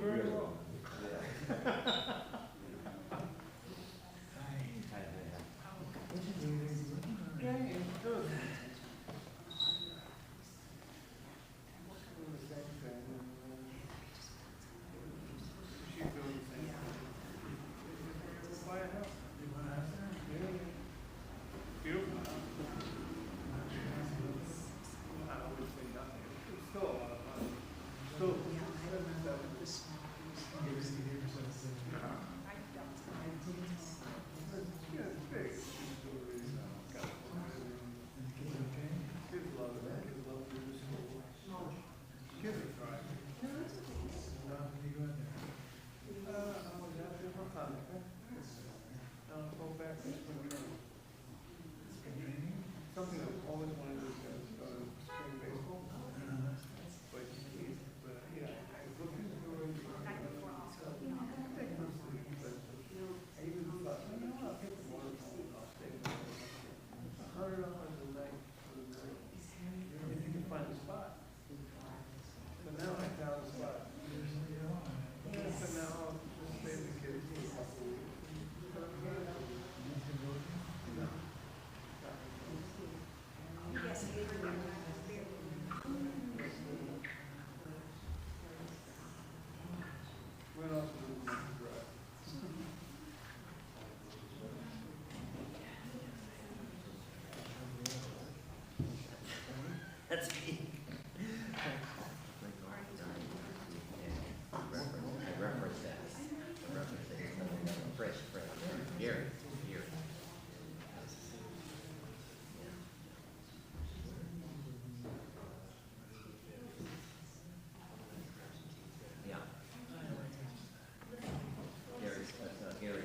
very well. Yeah, it's good. Doing the same thing. She's doing the same thing. Buy a house. Yeah. Beautiful house. I would say nothing. It's still a lot of money. Still, 77. Yeah, it's big. Kids love it. Kids love to do school. Kids are thriving. I was out there for Hanukkah. I'll go back this winter. Something I've always wanted to do is go to spring baseball. But yeah, I was looking for it. I even thought, I'll take the water polo. I'll stay there. $100 a night for the night. If you can find a spot. So now I found a spot. Yeah, so now I'll just stay with the kids for a couple of weeks. No. What else do we need to drive? That's me. I reference that. I reference that. Fresh. Here. Yeah. Gary's, Gary.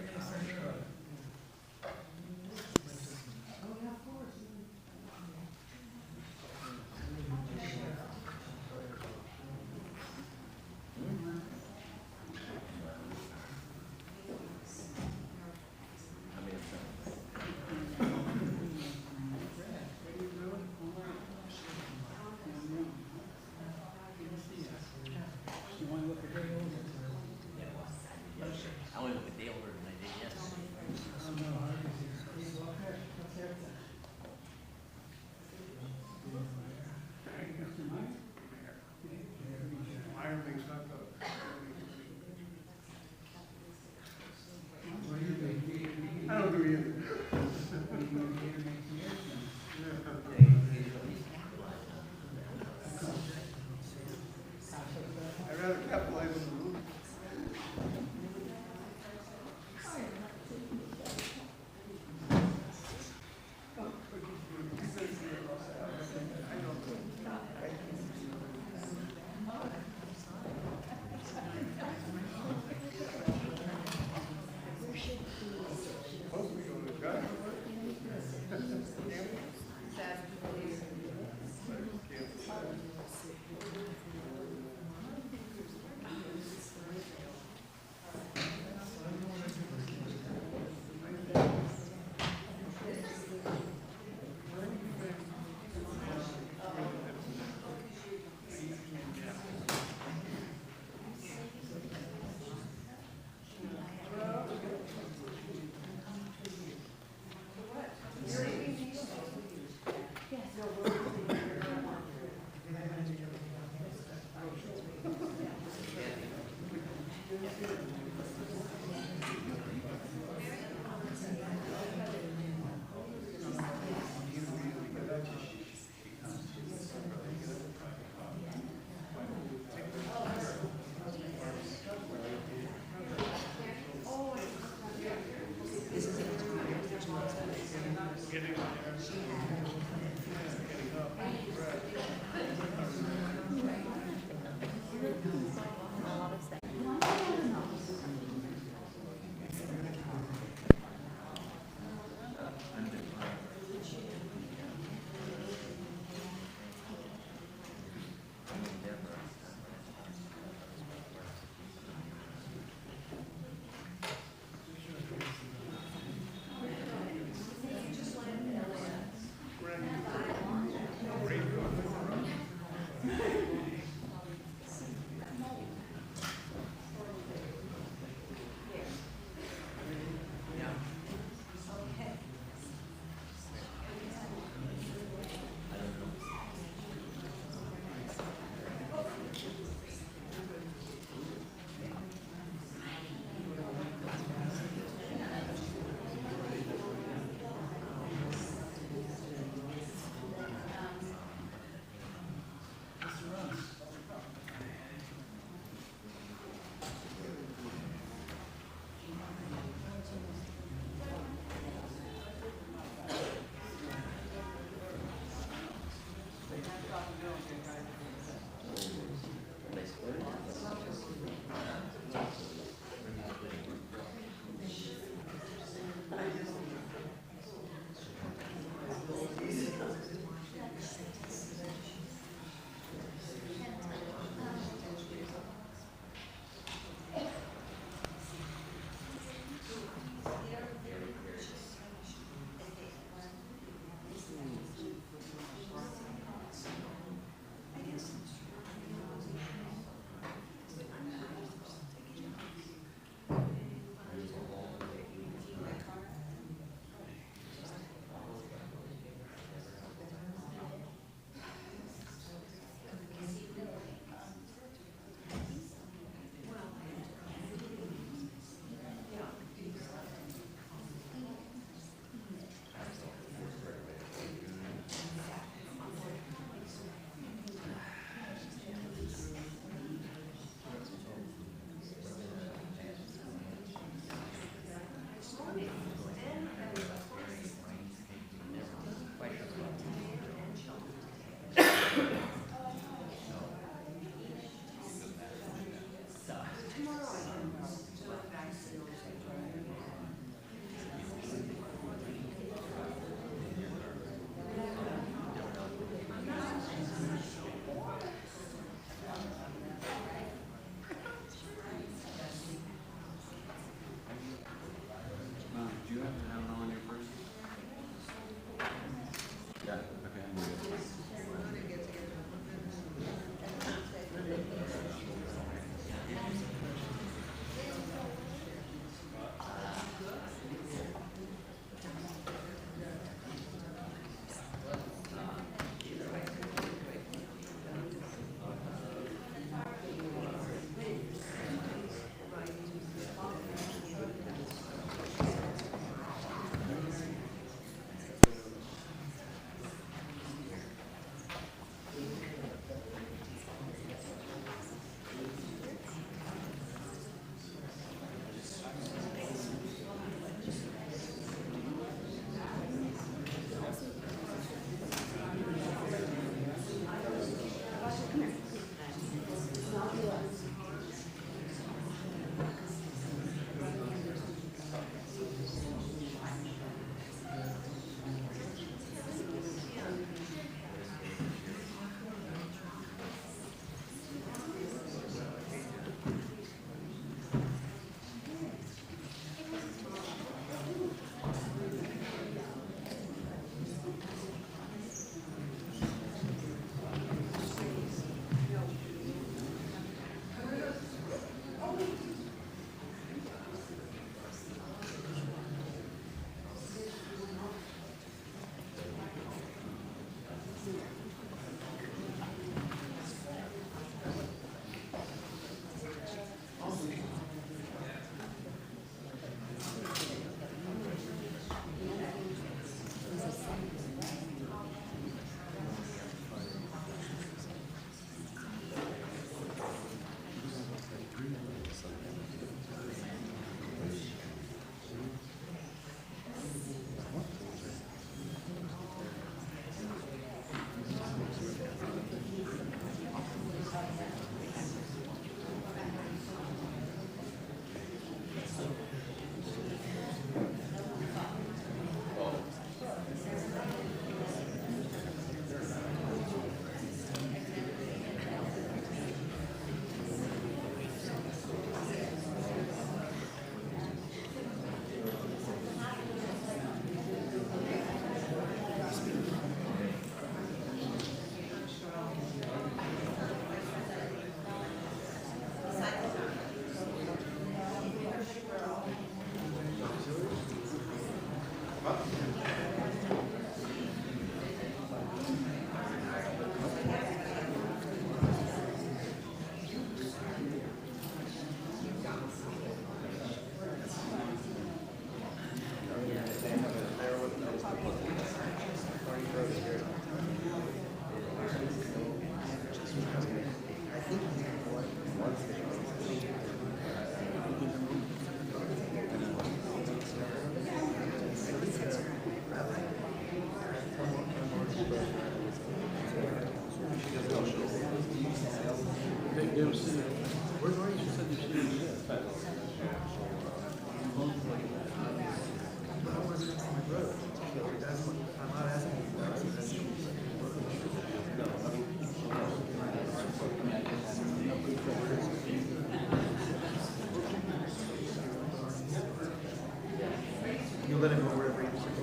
let him go wherever he wants to go.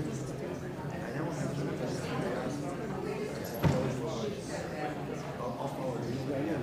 I know him. I'll follow you. Yeah.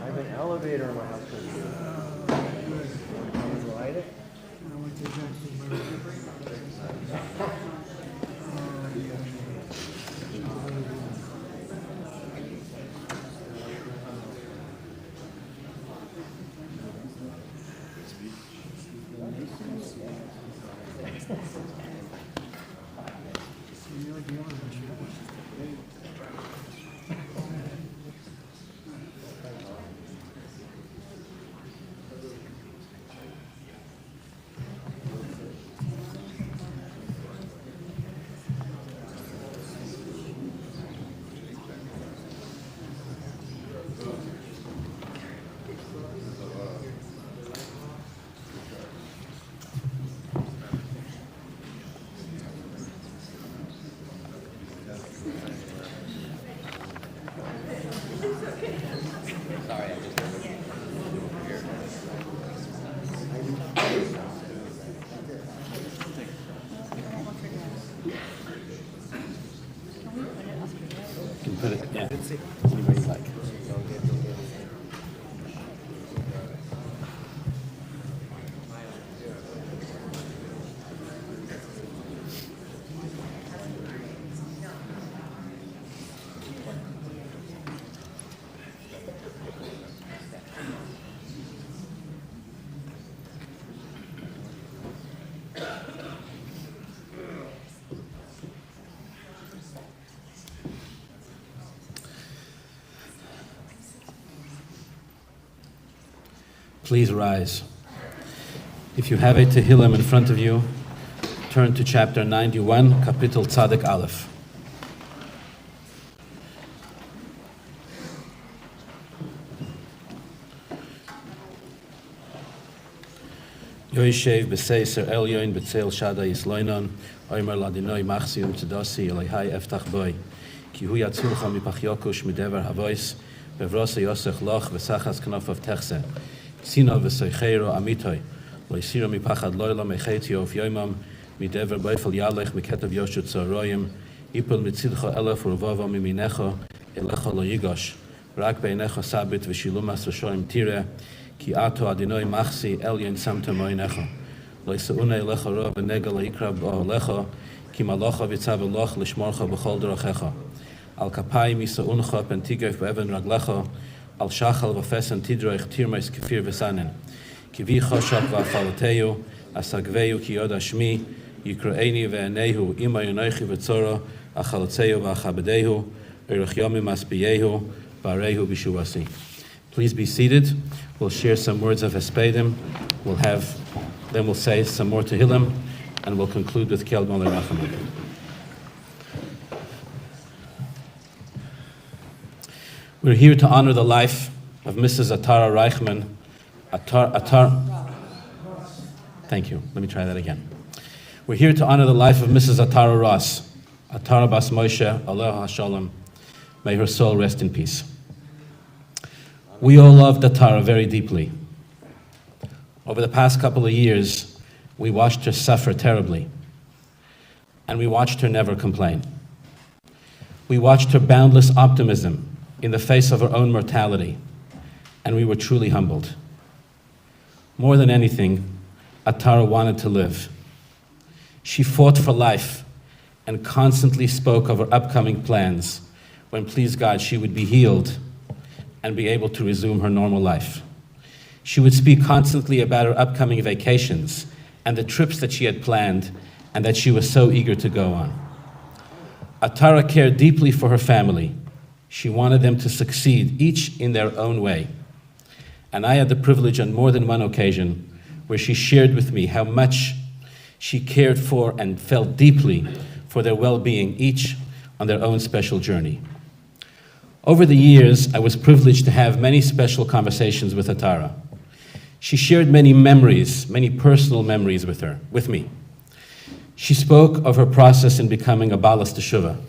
I have an elevator in my house. Come and ride it? Sorry, I just Can put it, yeah. Anybody like? Please rise. If you have a Tehillim in front of you, turn to chapter 91, Kapitel Tzadik Aleph. Yoishev b'seiser elyon b'tzeil shada yisloinon oimer ladinoi machsi tzedasi elihai eftach boi ki hu yatzilcha mipach yokush midever havois bevrosa yosech loch v'sachas knof techse Sino v'soicheiro amitoi lo yisiro mipachad loyla mechetio of yoimam midever boifel yalech miketav yoshut zoroyim ipul mitzidcho elef urvava miminecho elecha lo yigosh rak beinecho sabit v'shilumas v'shoim tire Ki ato adinoi machsi elyon samta moinecha. Lo yisa'unei lecha ro v'nega le'ikrab ba'olecha. Ki malacha v'itzav eloch l'shmorcha b'chol derachecha. Al kapayim yisa'uncha pentigef b'even raglecha. Al shachal v'fesen tidroich tirmeis kefir v'sanin. Ki vi choshak v'afalateyu. Asagveyu ki yod ashmi. Yikraeni ve'enehu ima yonoichi v'tzora. Achalatzeyu v'achabadehu. Erech yomim asbiyehu. Barehu b'shuvasi. Please be seated. We'll share some words of Hespedim. Then we'll say some more Tehillim, and we'll conclude with Kel Malei Rachamim. We're here to honor the life of Mrs. Atara Reichman. Thank you. Let me try that again. We're here to honor the life of Mrs. Atara Ross, Atara Bas Moshe, Aleha Shalom. May her soul rest in peace. We all loved Atara very deeply. Over the past couple of years, we watched her suffer terribly, and we watched her never complain. We watched her boundless optimism in the face of her own mortality, and we were truly humbled. More than anything, Atara wanted to live. She fought for life and constantly spoke of her upcoming plans when, please God, she would be healed and be able to resume her normal life. She would speak constantly about her upcoming vacations and the trips that she had planned and that she was so eager to go on. Atara cared deeply for her family. She wanted them to succeed, each in their own way. And I had the privilege on more than one occasion where she shared with me how much she cared for and felt deeply for their well-being, each on their own special journey. Over the years, I was privileged to have many special conversations with Atara. She shared many memories, many personal memories with me. She spoke of her process in becoming a Balas Teshuvah.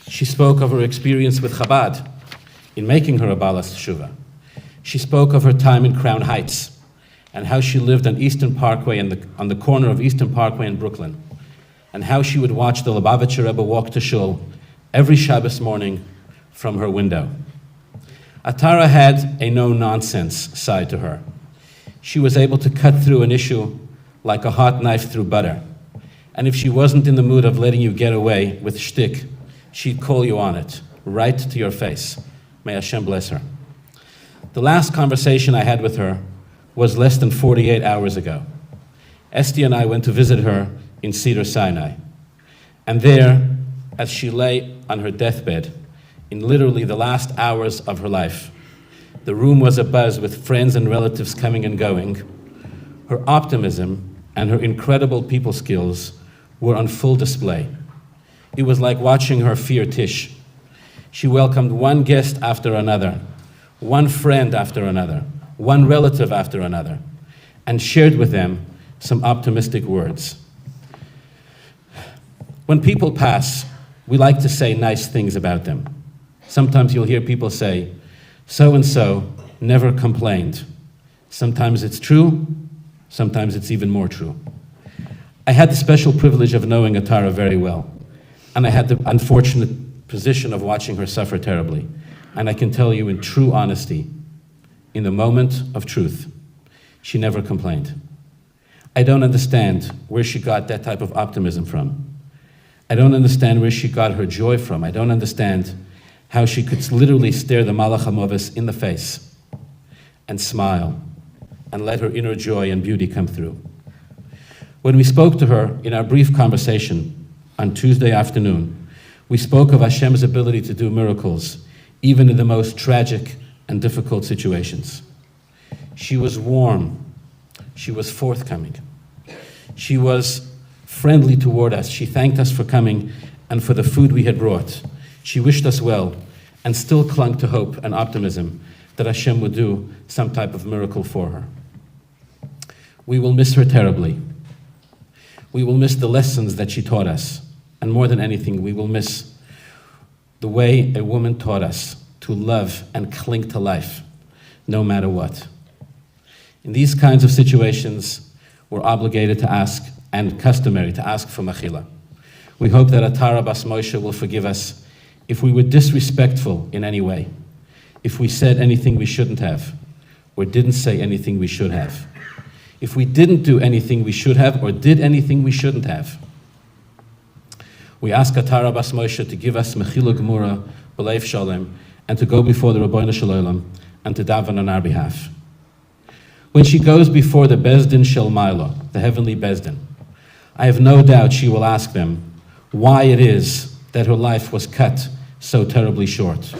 She spoke of her experience with Chabad in making her a Balas Teshuvah. She spoke of her time in Crown Heights and how she lived on Eastern Parkway on the corner of Eastern Parkway in Brooklyn, and how she would watch the Lubavitcher Rebbe walk to shul every Shabbos morning from her window. Atara had a no-nonsense side to her. She was able to cut through an issue like a hot knife through butter. And if she wasn't in the mood of letting you get away with shtick, she'd call you on it, right to your face. May Hashem bless her. The last conversation I had with her was less than 48 hours ago. Esty and I went to visit her in Cedar Sinai. And there, as she lay on her deathbed, in literally the last hours of her life, the room was abuzz with friends and relatives coming and going. Her optimism and her incredible people skills were on full display. It was like watching her fear Tish. She welcomed one guest after another, one friend after another, one relative after another, and shared with them some optimistic words. When people pass, we like to say nice things about them. Sometimes you'll hear people say, so-and-so never complained. Sometimes it's true, sometimes it's even more true. I had the special privilege of knowing Atara very well, and I had the unfortunate position of watching her suffer terribly. And I can tell you in true honesty, in the moment of truth, she never complained. I don't understand where she got that type of optimism from. I don't understand where she got her joy from. I don't understand how she could literally stare the Malach HaMoves in the face and smile and let her inner joy and beauty come through. When we spoke to her in our brief conversation on Tuesday afternoon, we spoke of Hashem's ability to do miracles, even in the most tragic and difficult situations. She was warm. She was forthcoming. She was friendly toward us. She thanked us for coming and for the food we had brought. She wished us well and still clung to hope and optimism that Hashem would do some type of miracle for her. We will miss her terribly. We will miss the lessons that she taught us. And more than anything, we will miss the way a woman taught us to love and cling to life, no matter what. In these kinds of situations, we're obligated to ask, and customary to ask for mechila. We hope that Atara Bas Moshe will forgive us if we were disrespectful in any way, if we said anything we shouldn't have, or didn't say anything we should have. If we didn't do anything we should have or did anything we shouldn't have. We ask Atara Bas Moshe to give us Mechila Gemura, B'Leif Shalom, and to go before the Rabbeinu Shalom and to daven on our behalf. When she goes before the Bezdin Shel Maila, the heavenly Bezdin, I have no doubt she will ask them why it is that her life was cut so terribly short.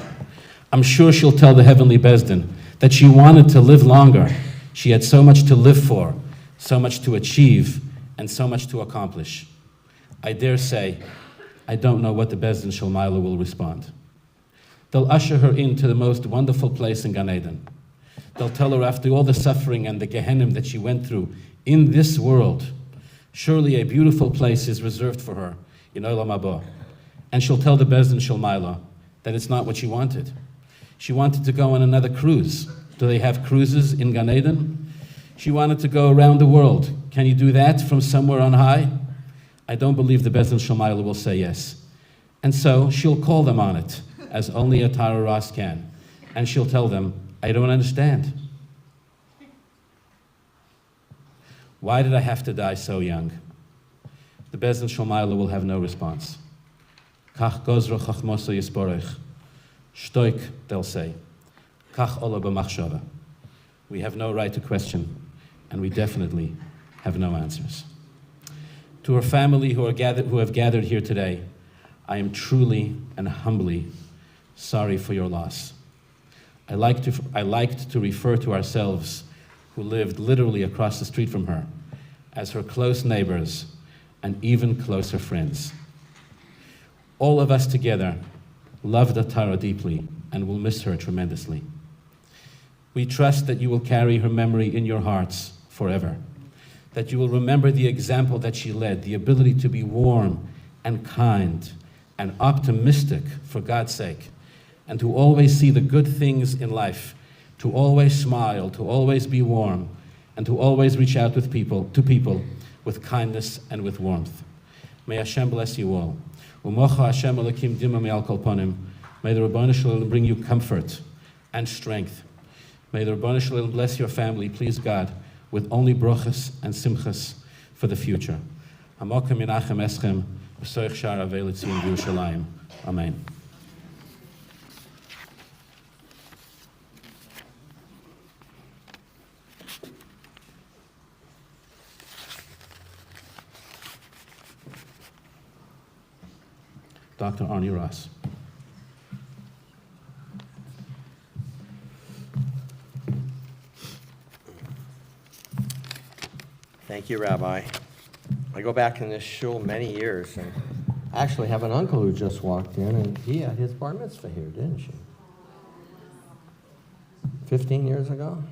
I'm sure she'll tell the heavenly Bezdin that she wanted to live longer. She had so much to live for, so much to achieve, and so much to accomplish. I dare say, I don't know what the Bezdin Shel Maila will respond. They'll usher her into the most wonderful place in Gan Eden. They'll tell her after all the suffering and the Gehennim that she went through in this world, surely a beautiful place is reserved for her in Olam Haba. And she'll tell the Bezdin Shel Maila that it's not what she wanted. She wanted to go on another cruise. Do they have cruises in Gan Eden? She wanted to go around the world. Can you do that from somewhere on high? I don't believe the Bezdin Shel Maila will say yes. And so she'll call them on it, as only Atara Ras can. And she'll tell them, I don't understand. Why did I have to die so young? The Bezdin Shel Maila will have no response. Kach gozra chachmosa yisborech. Shtoik, they'll say. Kach ola b'machshava. We have no right to question, and we definitely have no answers. To her family who have gathered here today, I am truly and humbly sorry for your loss. I liked to refer to ourselves, who lived literally across the street from her, as her close neighbors and even closer friends. All of us together loved Atara deeply and will miss her tremendously. We trust that you will carry her memory in your hearts forever, that you will remember the example that she led, the ability to be warm and kind and optimistic for God's sake, and to always see the good things in life, to always smile, to always be warm, and to always reach out to people with kindness and with warmth. May Hashem bless you all. Umocha Hashem Elokim dima me'al kol panim. May the Rabbeinu Shalom bring you comfort and strength. May the Rabbeinu Shalom bless your family, please God, with only brochas and simchas for the future. Hamokim Menachem Eschem, B'soich Shar Avei L'Tzion B'Yerushalayim. Amen. Dr. Arie Ross. Thank you, Rabbi. I go back in this shul many years, and I actually have an uncle who just walked in, and he had his bar mitzvah here, didn't she? 15 years ago?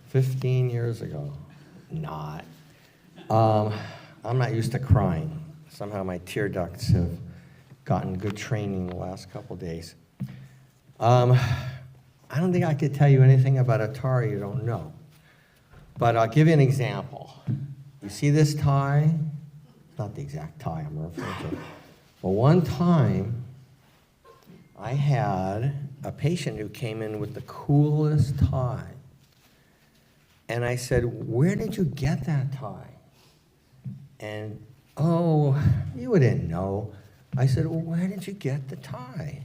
15 years ago. Not. I'm not used to crying. Somehow my tear ducts have gotten good training the last couple days. I don't think I could tell you anything about Atara you don't know. But I'll give you an example. You see this tie? Not the exact tie I'm referring to. But one time, I had a patient who came in with the coolest tie. And I said, where did you get that tie? And, oh, you didn't know. I said, well, where did you get the tie?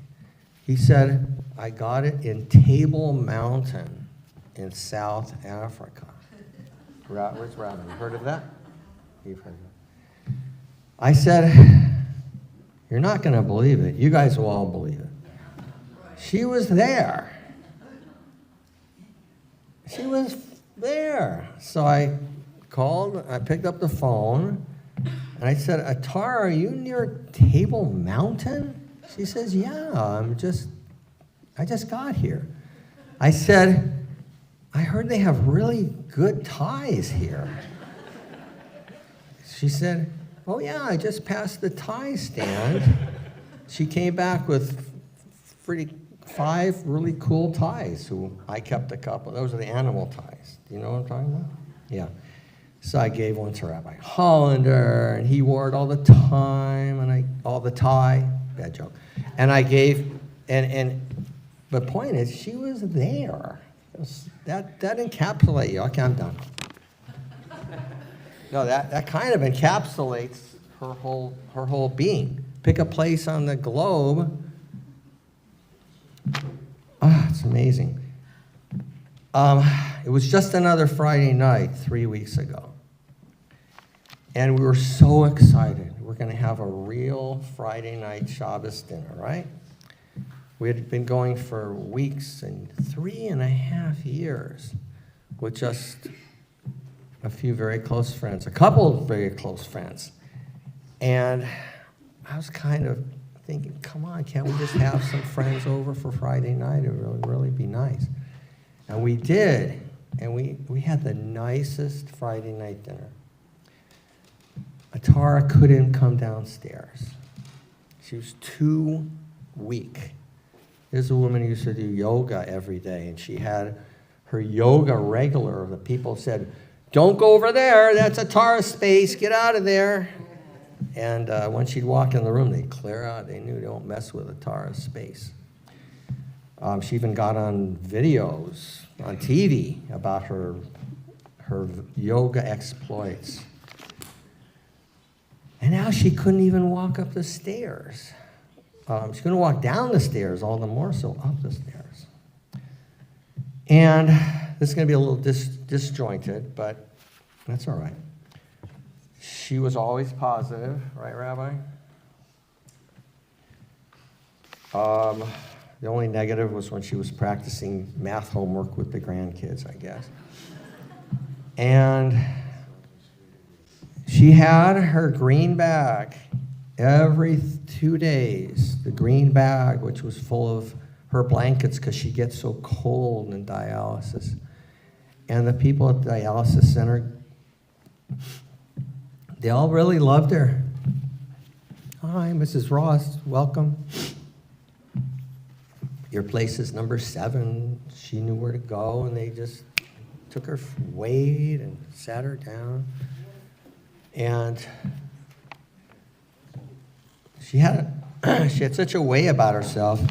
He said, I got it in Table Mountain in South Africa. Where's Rabbi? You heard of that? You've heard of it. I said, you're not going to believe it. You guys will all believe it. She was there. She was there. So I called, I picked up the phone, and I said, Atara, are you near Table Mountain? She says, yeah, I just got here. I said, I heard they have really good ties here. She said, oh yeah, I just passed the tie stand. She came back with 5 really cool ties. I kept a couple. Those are the animal ties. Do you know what I'm talking about? Yeah. So I gave one to Rabbi Hollander, and he wore it all the time, all the tie, bad joke. And I gave, and But point is, she was there. That encapsulates you. Okay, I'm done. No, that kind of encapsulates her whole being. Pick a place on the globe. It's amazing. It was just another Friday night 3 weeks ago. And we were so excited. We're going to have a real Friday night Shabbos dinner, right? We had been going for weeks and 3.5 years with just a few very close friends, a couple of very close friends. And I was kind of thinking, come on, can't we just have some friends over for Friday night? It would really be nice. And we did. And we had the nicest Friday night dinner. Atara couldn't come downstairs. She was too weak. There's a woman who used to do yoga every day, and she had her yoga regular. The people said, don't go over there, that's Atara's space, get out of there. And when she'd walk in the room, they'd clear out. They knew, don't mess with Atara's space. She even got on videos on TV about her yoga exploits. And now she couldn't even walk up the stairs. She couldn't walk down the stairs, all the more so up the stairs. And this is going to be a little disjointed, but that's all right. She was always positive, right, Rabbi? The only negative was when she was practicing math homework with the grandkids, I guess. And she had her green bag every 2 days, the green bag, which was full of her blankets because she gets so cold in dialysis. And the people at the dialysis center, they all really loved her. Hi, Mrs. Ross, welcome. Your place is number 7. She knew where to go, and they just took her weight and sat her down. And she had such a way about herself.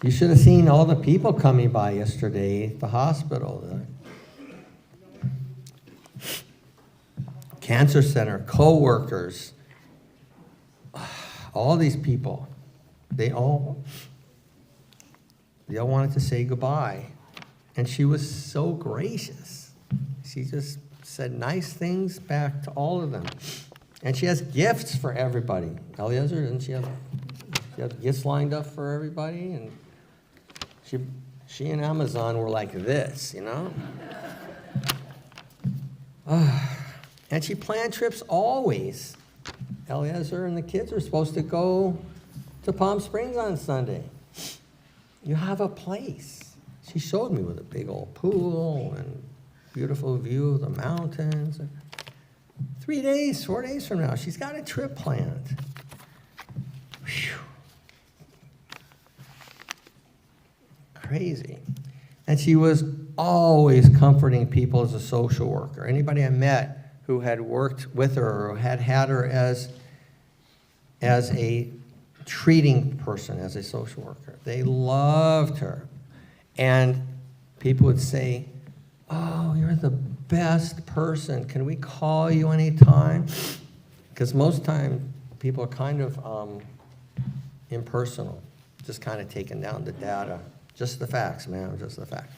You should have seen all the people coming by yesterday at the hospital. The cancer center, co-workers, all these people, they all wanted to say goodbye. And she was so gracious. She just said nice things back to all of them. And she has gifts for everybody. Eliezer, didn't she have gifts lined up for everybody? And she and Amazon were like this, you know? And she planned trips always. Eliezer and the kids are supposed to go to Palm Springs on Sunday. You have a place. She showed me with a big old pool and beautiful view of the mountains. 3 days, 4 days from now, she's got a trip planned. Whew. Crazy. And she was always comforting people as a social worker. Anybody I met who had worked with her or had her as a treating person, as a social worker, they loved her. And people would say, oh, you're the best person. Can we call you anytime? Because most time people are kind of impersonal, just kind of taking down the data. Just the facts, man, just the facts.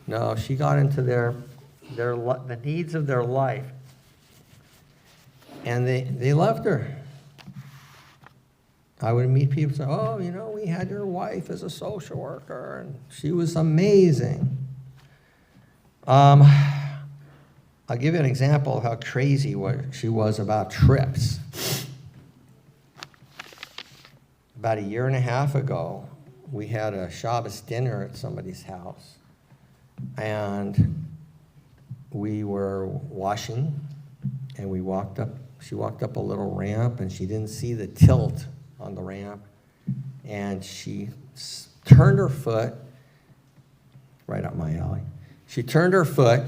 No, she got into the needs of their life. And they loved her. I would meet people and say, oh, you know, we had your wife as a social worker, and she was amazing. I'll give you an example of how crazy she was about trips. About 1.5 years ago, we had a Shabbos dinner at somebody's house, and we were washing, and she walked up a little ramp, and she didn't see the tilt on the ramp, and she turned her foot, right up my alley. She turned her foot,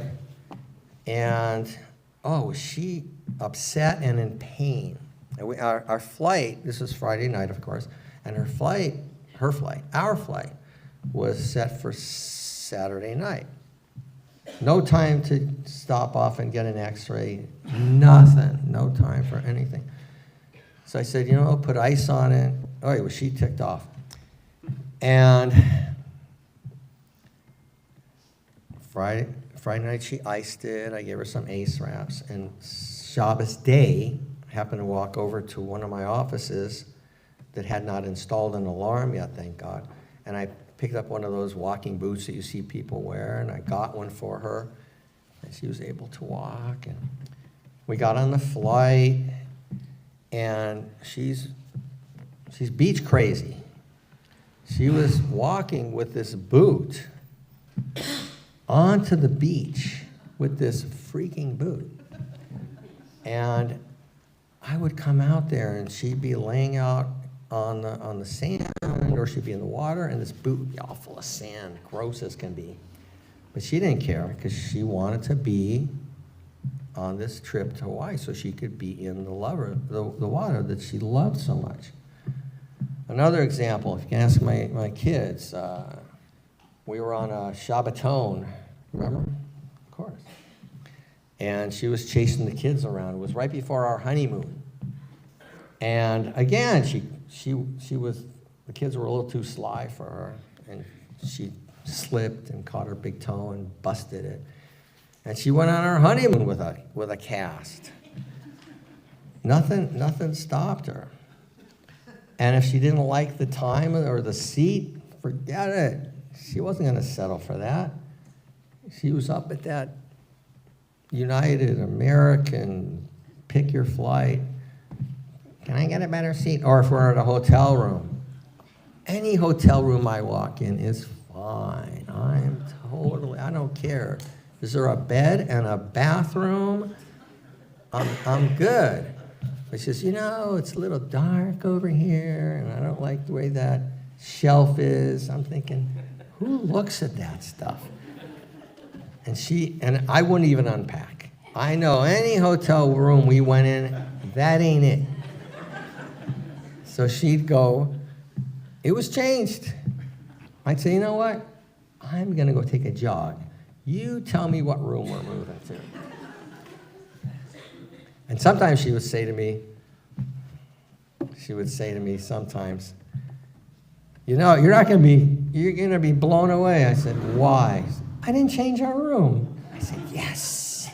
and was she upset and in pain. And our flight, this was Friday night, of course, and our flight was set for Saturday night. No time to stop off and get an x-ray, nothing, no time for anything. So I said, I'll put ice on it. Oh, was she ticked off. And Friday night she iced it. I gave her some ace wraps. And Shabbos day, I happened to walk over to one of my offices that had not installed an alarm yet, thank God. And I picked up one of those walking boots that you see people wear, and I got one for her. And she was able to walk. And we got on the flight, and she's beach crazy. She was walking with this boot onto the beach with this freaking boot. And I would come out there and she'd be laying out on the sand, or she'd be in the water, and this boot would be all full of sand, gross as can be. But she didn't care because she wanted to be on this trip to Hawaii so she could be in the water that she loved so much. Another example, if you can ask my kids, we were on a Shabbaton, remember? Of course. And she was chasing the kids around. It was right before our honeymoon. And again, the kids were a little too sly for her, and she slipped and caught her big toe and busted it. And she went on her honeymoon with a cast. Nothing stopped her. And if she didn't like the time or the seat, forget it. She wasn't going to settle for that. She was up at that United American, pick your flight. Can I get a better seat? Or if we're at a hotel room. Any hotel room I walk in is fine. I don't care. Is there a bed and a bathroom? I'm good. But she says, it's a little dark over here, and I don't like the way that shelf is. I'm thinking, who looks at that stuff? And I wouldn't even unpack. I know any hotel room we went in, that ain't it. So she'd go, it was changed. I'd say, you know what? I'm going to go take a jog. You tell me what room we're moving to. And sometimes she would say to me sometimes, you're going to be blown away. I said, why? I didn't change our room. I said, yes.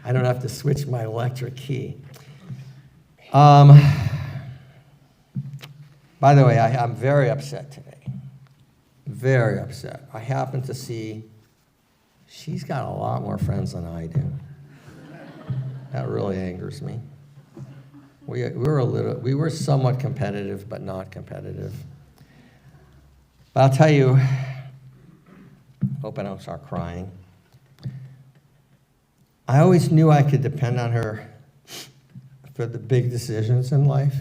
I don't have to switch my electric key. By the way, I'm very upset today. Very upset. I happen to see she's got a lot more friends than I do. That really angers me. We were somewhat competitive, but not competitive. But I'll tell you, hope I don't start crying. I always knew I could depend on her for the big decisions in life.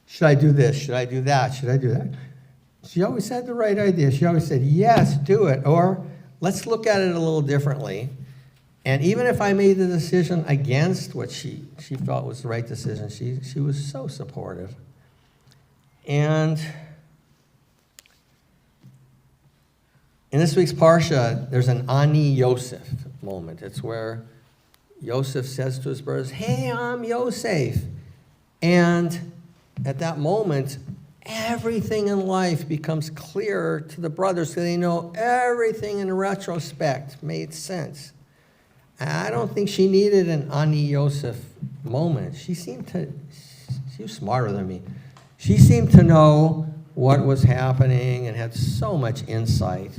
Should I do this? Should I do that? Should I do that? She always had the right idea. She always said, yes, do it. Or let's look at it a little differently. And even if I made the decision against what she felt was the right decision, she was so supportive. And in this week's Parsha, there's an Ani Yosef moment. It's where Yosef says to his brothers, hey, I'm Yosef. And at that moment, everything in life becomes clearer to the brothers so they know everything in retrospect made sense. And I don't think she needed an Ani Yosef moment. She was smarter than me. She seemed to know what was happening and had so much insight.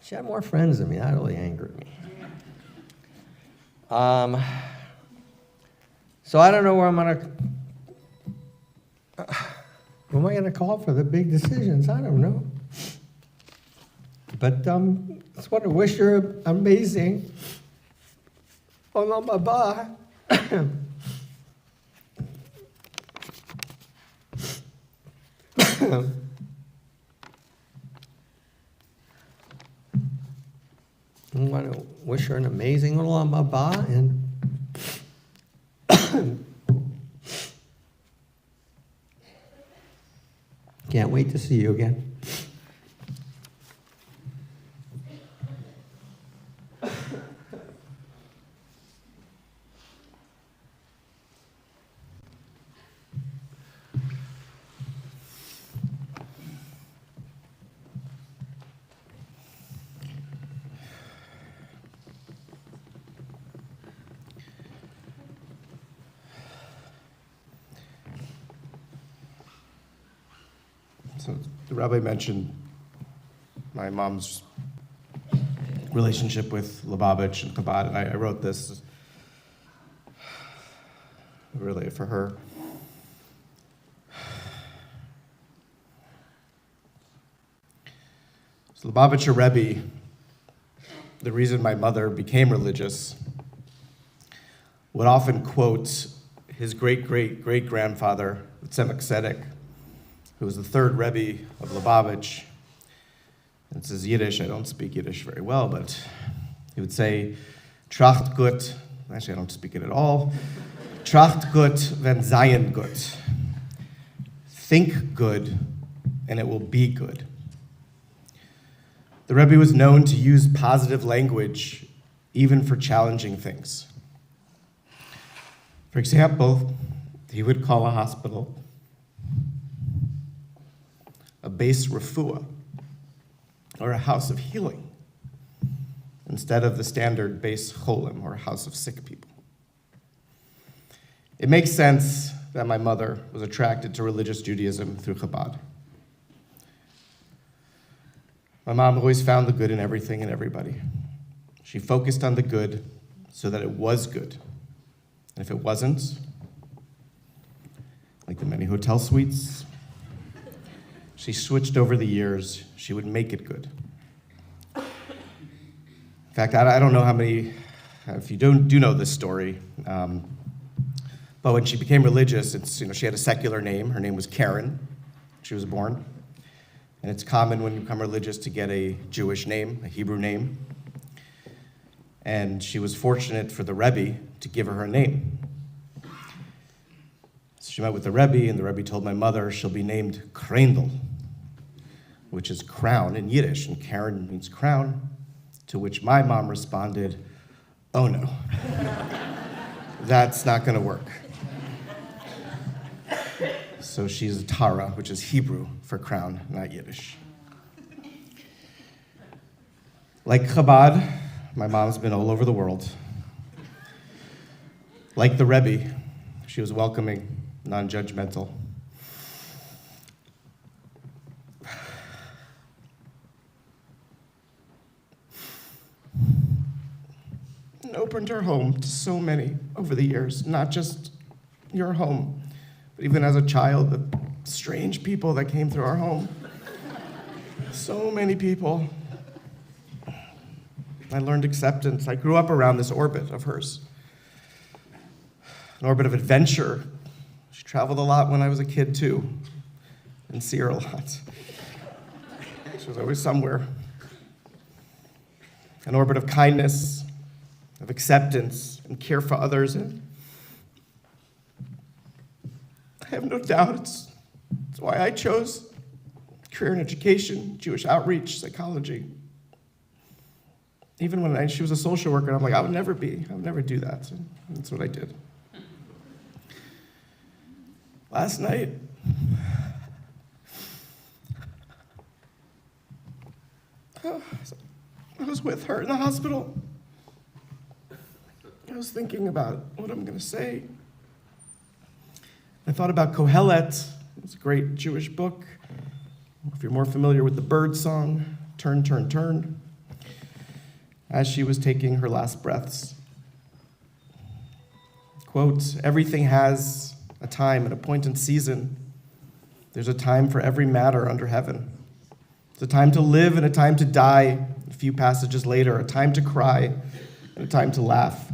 She had more friends than me. That really angered me. So I don't know where who am I gonna call for the big decisions? I don't know. But I just want to wish her amazing. Olam haba. I want to wish her an amazing Olam haba, and Can't wait to see you again. So the rabbi mentioned my mom's relationship with Lubavitch and Chabad, and I wrote this really for her. So Lubavitcher Rebbe, the reason my mother became religious, would often quote his great-great-great-grandfather, Tzemach Tzedek, who was the third Rebbe of Lubavitch. And it says Yiddish. I don't speak Yiddish very well, but he would say, Tracht gut. Actually, I don't speak it at all. Tracht gut, wenn sein gut. Think good, and it will be good. The Rebbe was known to use positive language even for challenging things. For example, he would call a hospital a base refuah, or a house of healing, instead of the standard base cholim, or a house of sick people. It makes sense that my mother was attracted to religious Judaism through Chabad. My mom always found the good in everything and everybody. She focused on the good so that it was good. And if it wasn't, like the many hotel suites she switched over the years, she would make it good. In fact, I don't know how many, if you do know this story, but when she became religious, she had a secular name. Her name was Karen when she was born. And it's common when you become religious to get a Jewish name, a Hebrew name. And she was fortunate for the Rebbe to give her name. So she met with the Rebbe, and the Rebbe told my mother she'll be named Krendel, which is crown in Yiddish, and Karen means crown, to which my mom responded, oh no, that's not gonna work. So she's Atara, which is Hebrew for crown, not Yiddish. Like Chabad, my mom's been all over the world. Like the Rebbe, she was welcoming, non-judgmental. And opened her home to so many over the years, not just your home, but even as a child, the strange people that came through our home. So many people. I learned acceptance. I grew up around this orbit of hers, an orbit of adventure. She traveled a lot when I was a kid, too, and see her a lot. She was always somewhere. An orbit of kindness, of acceptance, and care for others. And I have no doubt it's why I chose career in education, Jewish outreach, psychology. Even when she was a social worker, I'm like, I would never do that. So that's what I did. Last night, I was with her in the hospital. I was thinking about what I'm going to say. I thought about Kohelet. It's a great Jewish book. If you're more familiar with the bird song, Turn, Turn, Turn, as she was taking her last breaths. Quote, everything has a time and a point in season. There's a time for every matter under heaven. It's a time to live and a time to die. A few passages later, a time to cry and a time to laugh.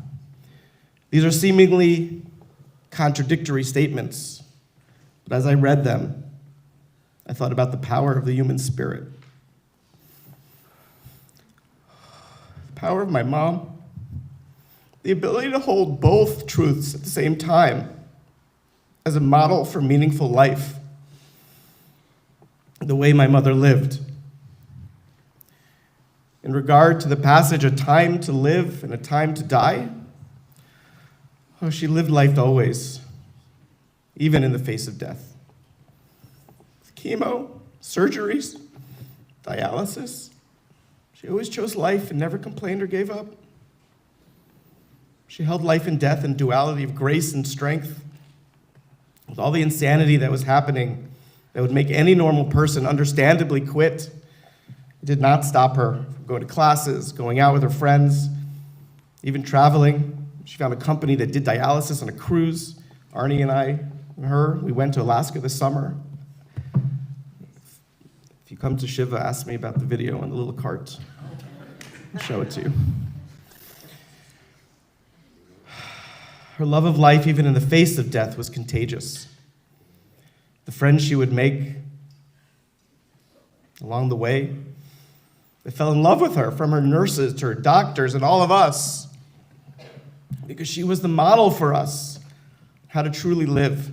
These are seemingly contradictory statements, but as I read them, I thought about the power of the human spirit. The power of my mom, the ability to hold both truths at the same time as a model for meaningful life. the way my mother lived. In regard to the passage, a time to live and a time to die, oh, she lived life always, even in the face of death. Chemo, surgeries, dialysis. She always chose life and never complained or gave up. She held life and death in duality of grace and strength. With all the insanity that was happening that would make any normal person understandably quit, it did not stop her from going to classes, going out with her friends, even traveling. She found a company that did dialysis on a cruise. Arie and I and her, we went to Alaska this summer. If you come to Shiva, ask me about the video on the little cart. I'll show it to you. Her love of life, even in the face of death, was contagious. The friends she would make along the way, they fell in love with her, from her nurses to her doctors and all of us, because she was the model for us how to truly live.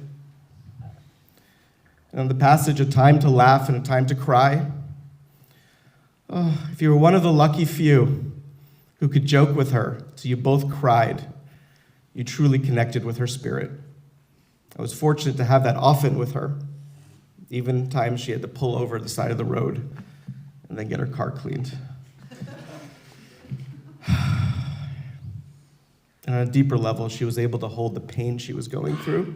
And on the passage, a time to laugh and a time to cry. Oh, if you were one of the lucky few who could joke with her till you both cried, you truly connected with her spirit. I was fortunate to have that often with her, even times she had to pull over the side of the road and then get her car cleaned. And on a deeper level, she was able to hold the pain she was going through.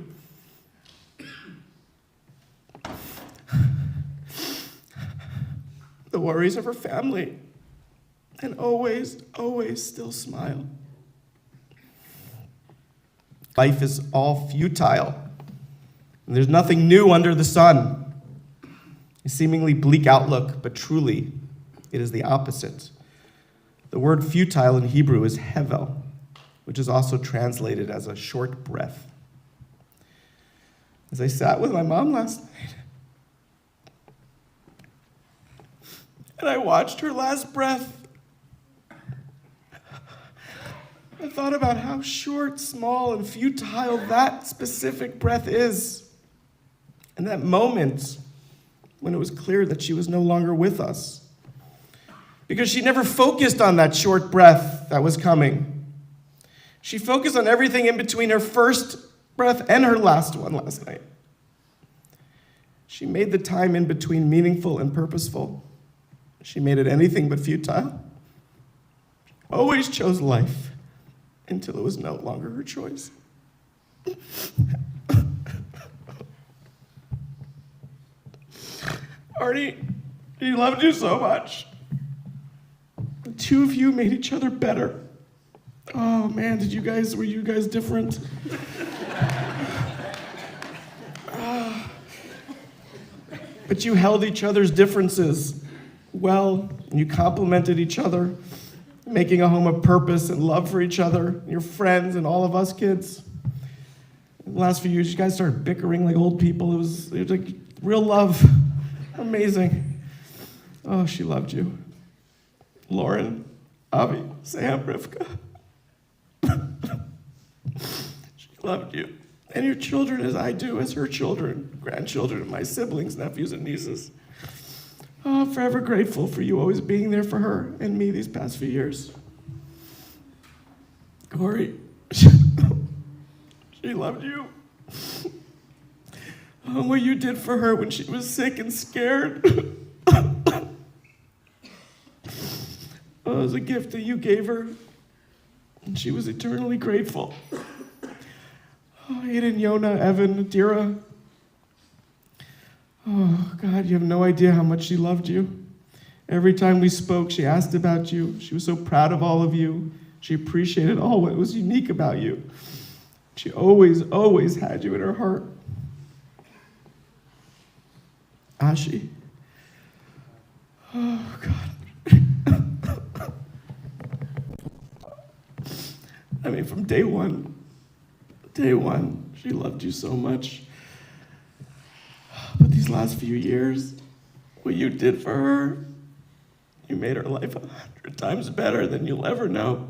The worries of her family, and always, always still smile. Life is all futile, and there's nothing new under the sun. A seemingly bleak outlook, but truly, it is the opposite. The word futile in Hebrew is hevel, which is also translated as a short breath. As I sat with my mom last night, and I watched her last breath, I thought about how short, small, and futile that specific breath is. And that moment when it was clear that she was no longer with us. Because she never focused on that short breath that was coming. She focused on everything in between her first breath and her last one last night. She made the time in between meaningful and purposeful. She made it anything but futile. She always chose life until it was no longer her choice. Arie, he loved you so much. The two of you made each other better. Oh man, were you guys different? But you held each other's differences well, and you complemented each other, making a home of purpose and love for each other, your friends, and all of us kids. In the last few years, you guys started bickering like old people. It was like real love. Amazing. Oh, she loved you. Lauren, Avi, Sam, Rivka. She loved you. And your children as I do, as her children, grandchildren, and my siblings, nephews, and nieces. Oh, I'm forever grateful for you always being there for her and me these past few years. Corey, she loved you. Oh, what you did for her when she was sick and scared. Oh, it was a gift that you gave her, and she was eternally grateful. Oh, Aiden, Yona, Evan, Adira. Oh, God, you have no idea how much she loved you. Every time we spoke, she asked about you. She was so proud of all of you. She appreciated all what was unique about you. She always, always had you in her heart. Ashi. Oh, God. I mean, from day one, she loved you so much. But these last few years, what you did for her, you made her life 100 times better than you'll ever know.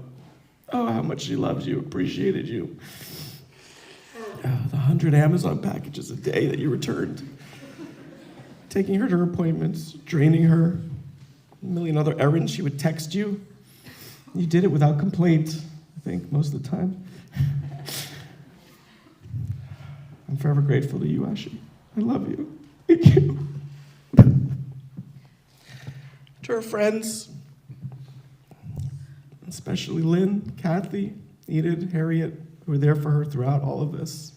Oh, how much she loved you, appreciated you. The 100 Amazon packages a day that you returned. taking her to her appointments, draining her, a million other errands. She would text you. You did it without complaint, I think, most of the time. I'm forever grateful to you, Ashi. I love you. Thank you. To her friends, especially Lynn, Kathy, Enid, Harriet, who were there for her throughout all of this.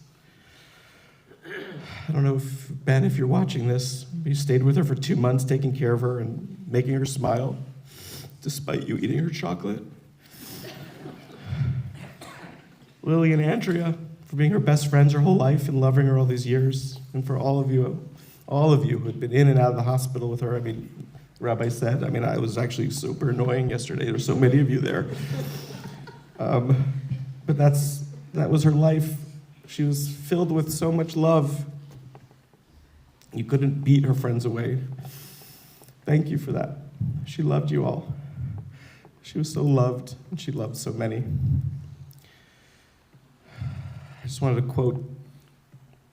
I don't know if, Ben, if you're watching this, you stayed with her for 2 months, taking care of her and making her smile, despite you eating her chocolate. Lily and Andrea, for being her best friends her whole life and loving her all these years. And for all of you who had been in and out of the hospital with her. I mean, Rabbi said, I was actually super annoying yesterday. There's so many of you there. But that was her life. She was filled with so much love. You couldn't beat her friends away. Thank you for that. She loved you all. She was so loved, and she loved so many. I just wanted to quote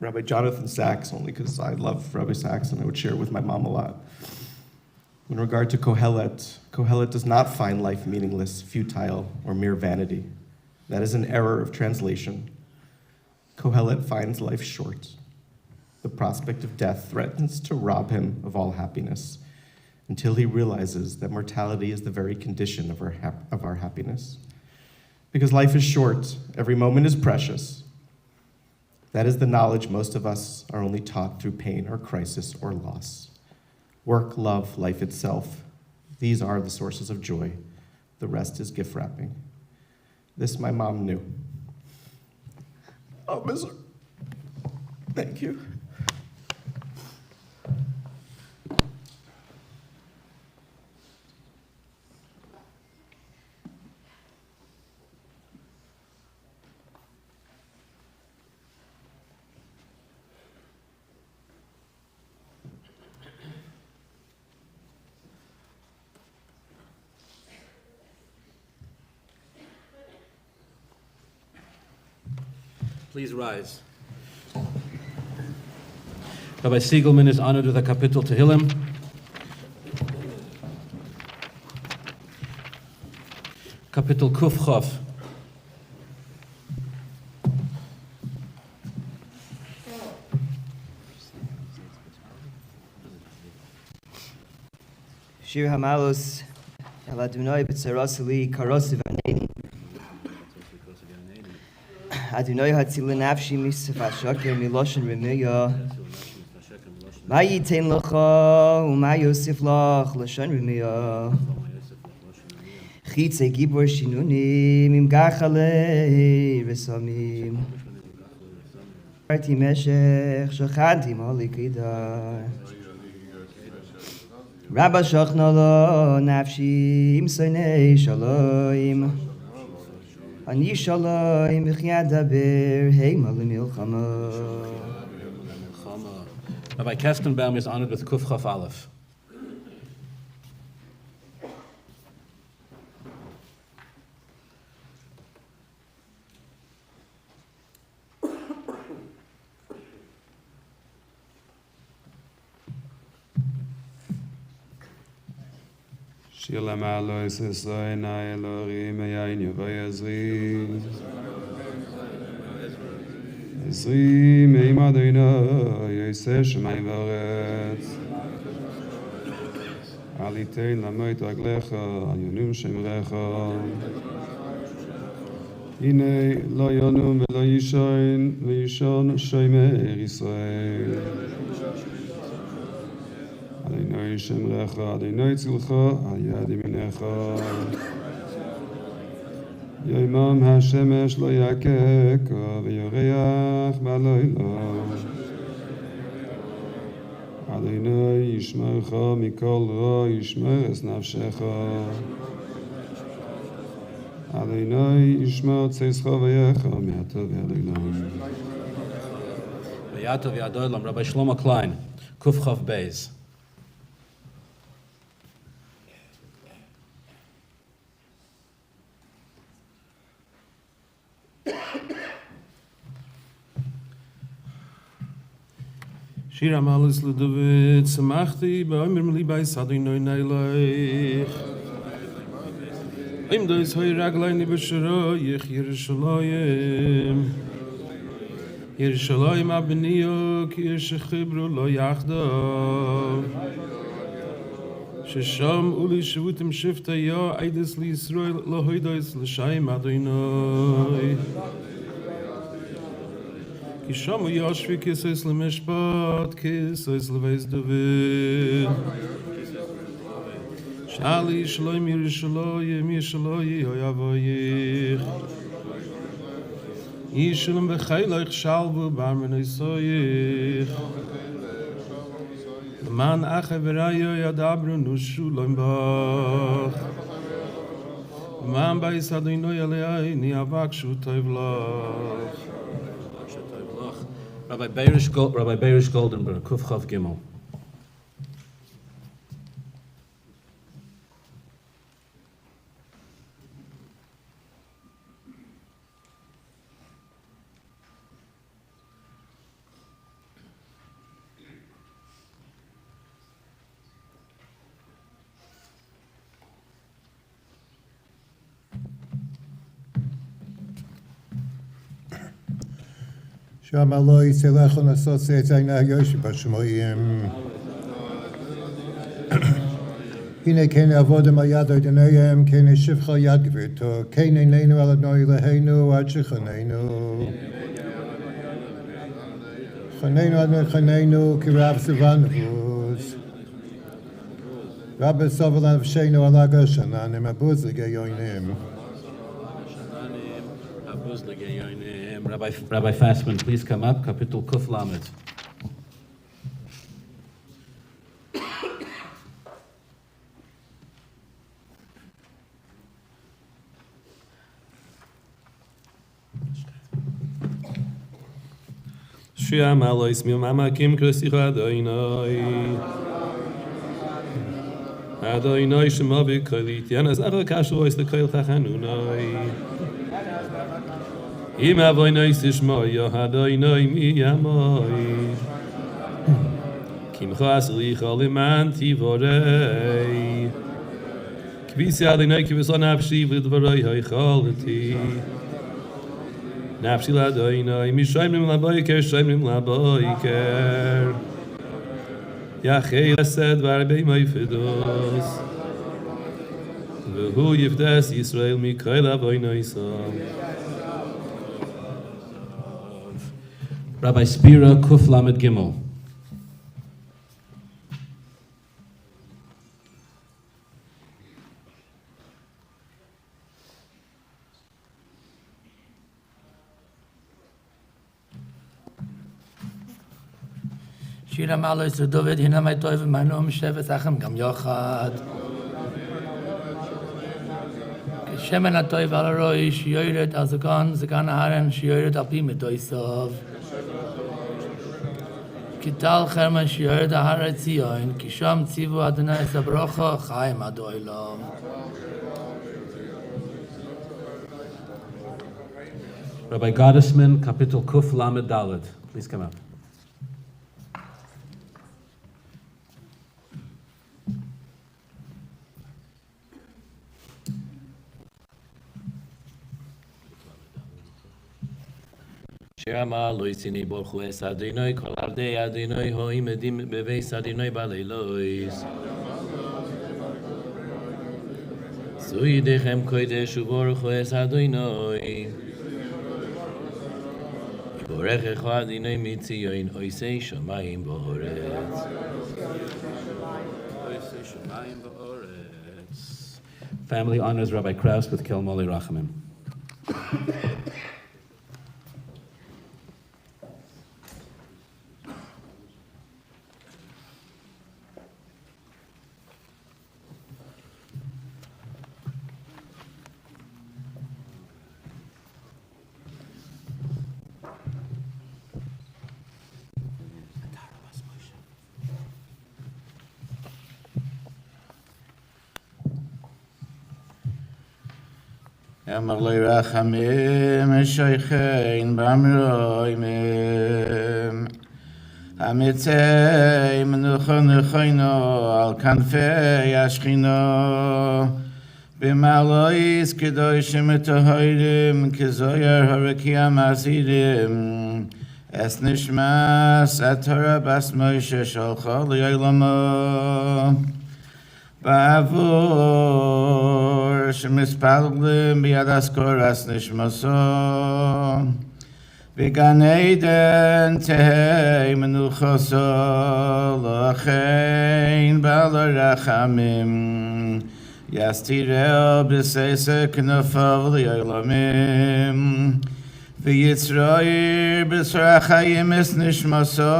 Rabbi Jonathan Sachs, only because I love Rabbi Sachs and I would share it with my mom a lot. In regard to Kohelet, Kohelet does not find life meaningless, futile, or mere vanity. That is an error of translation. Kohelet finds life short. The prospect of death threatens to rob him of all happiness until he realizes that mortality is the very condition of our happiness. Because life is short, every moment is precious. That is the knowledge most of us are only taught through pain or crisis or loss. Work, love, life itself. These are the sources of joy. The rest is gift wrapping. This my mom knew. Oh, miss her. Thank you. Please rise. Rabbi Siegelman is honored with a Kapitel Tehillim. Kapitel Kuf Chof. Shir Hamalos El Adonai B'tzarosili Karosiv Aneni Adonai Hatzilin Nafshi Misaf Ashaker Miloshin Remiya Ma Yitain Lecha Uma Yosef Lach Lashon Remiya Chitzei Gibor Shinuni Mim Gachale Resamim Arti Meshech Shachanti Mali Kedar Rabba Shachnala Nafshi Imsonei Shalom Ani Shalom B'chiyadaber Heima L'milchama. Rabbi Kestenbaum is honored with Kuf Chaf Aleph. Shila malo isesoi na Elohim yain yavay Ezri Ezri meim Adonai Yosef shemay varetz Alitein lamoit raglecha al yonum shemrecha Hine lo yonum velo yishon v'yishon shomer Yisrael Adonai Shemrecha, Adonai Tzilcha, Al Yad Yeminecha. Yomam HaShemesh Lo Yakeka, V'yoreach B'Layla. Adonai Yishmerecha Mikol Ra, Yishmer Es Nafshecha. Adonai Yishmer Tzescha V'yecha, Me'ata V'Adolam. V'yata V'Adolam, Rabbi Shlomo Klein, Kuf Chaf Beis. Shir Amalis Ludovic, Samachti, Ba'omer Melibay Sadinoi Neilech. Im Dois Hoi Raglaini B'Sharoyich, Yerushalayim. Yerushalayim Abniyo, Ki Yeshachibru Lo Yachdav. Shesham Uli Shavutim Shifta Ya, Eides Li Yisrael, Lo Hoidois L'Shaim Adonai. Ki shamu Yoshvi Kisois L'Mishpat, Kisois L'Veis David. Shali Shalom Yerushalayim, Yerushalayim Hoyavoyich. Yishalom B'Chaylech Shalvu Barmen Yisoyich. Man Ache V'Rayo Yadabru Nushu Lombach. Man Bais Adonai Aleini Avakshu Tovlach. Rabbi Beirish Goldenberg, Kuf Chav Gimel. Sham Eloi Selechon Asosiyet Zaina Yoshi Bashmoyim. Hine Kene Avodim Ayado Denayim Kene Shivcha Yad Gvirto Kene Neinu Aladnoi Leheinu Ad Shechaneinu Chaneinu Adnoi Chaneinu Kirav Sivanavuz Rabbi Sovelan V'Sheinu Alaga Shananim Abuz L'Geyoinim. Rabbi Fassman, please come up. Kapitel Kuf Lamed. Shia Malois Mama Kim Kresicha Adonai. Adonai Shema B'Kolit Yanas Acha Kashuos L'Koil Chachanunai. Im Avoinoi Sishmoyo Adonai Mi Yamoi. Kimcha Aslicha Liman Tivorei. Kvisi Adonai Kivison Nafshi V'Dvorei Ha'ichalati. Nafshi L'Adonai Mishaimrim L'Aboiker Shaimrim L'Aboiker. Yachei Chesed V'Arbei Moifidos. V'hu Yifdes Yisrael Mikoil Avoinoi Sam. Rabbi Spira Kuf Lamed Gimel. Shira Malos to David Hina my Tov Manum Shevet Achem Gam Yochad. Shemen Atoiv Al Roish Yored Azakan Zakan Haren Shiored Al Pi Medoisov. Kital Cherma Shiored Ahar Tzion Kisham Tzivu Adonai Sabrocha Chaim Adoilam. Rabbi Gottesman, Kapitel Kuf Lamed Dalet. Please come up. Shema loisini borchu es Adonai kol avdei Adonai hoim edim beveis Adonai baleilois. Zuidechem kodesh uborchu es Adonai. Borechecha Adonai mitzion oisei shamayim ba'oretz. Family honors Rabbi Kraus with Kel Moli Rachamim. Amar le rachamim shoychein b'amroimim Hamitzei menucha nechoino al kanfei ashchino. B'malois kedoshim etohoirim kezoyer harakiam azirim. Es nishmas Atara bas Moshe sholcha li'olamo. Ba'avur shemispalglim b'yad askoras nishmaso. V'gan Eden tehei menuchoso l'chein ba'al rachamim. Yastireo b'seisei k'nofav li'olamim. V'yitzroir b'sra chayim es nishmaso.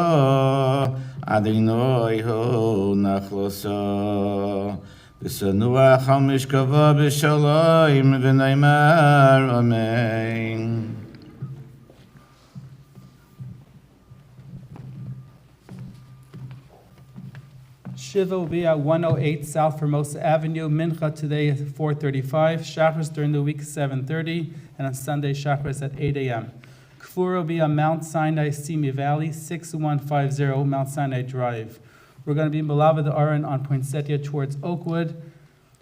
Adonai hu nachloso. V'sanuach al mishkavo b'shalom v'neimar amen. Shiva will be at 108 South Formosa Avenue. Mincha today is 4:35. Shacharis during the week 7:30. And on Sunday, Shacharis at 8 a.m. Kfura will be on Mount Sinai, Simi Valley, 6150 Mount Sinai Drive. We're going to be in Malava the Aron on Poinsettia towards Oakwood.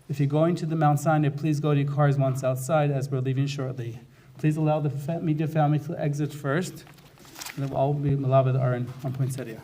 If you're going to the Mount Sinai, please go to your cars once outside as we're leaving shortly. Please allow the media family to exit first. And then we'll all be in Malava the Aron on Poinsettia.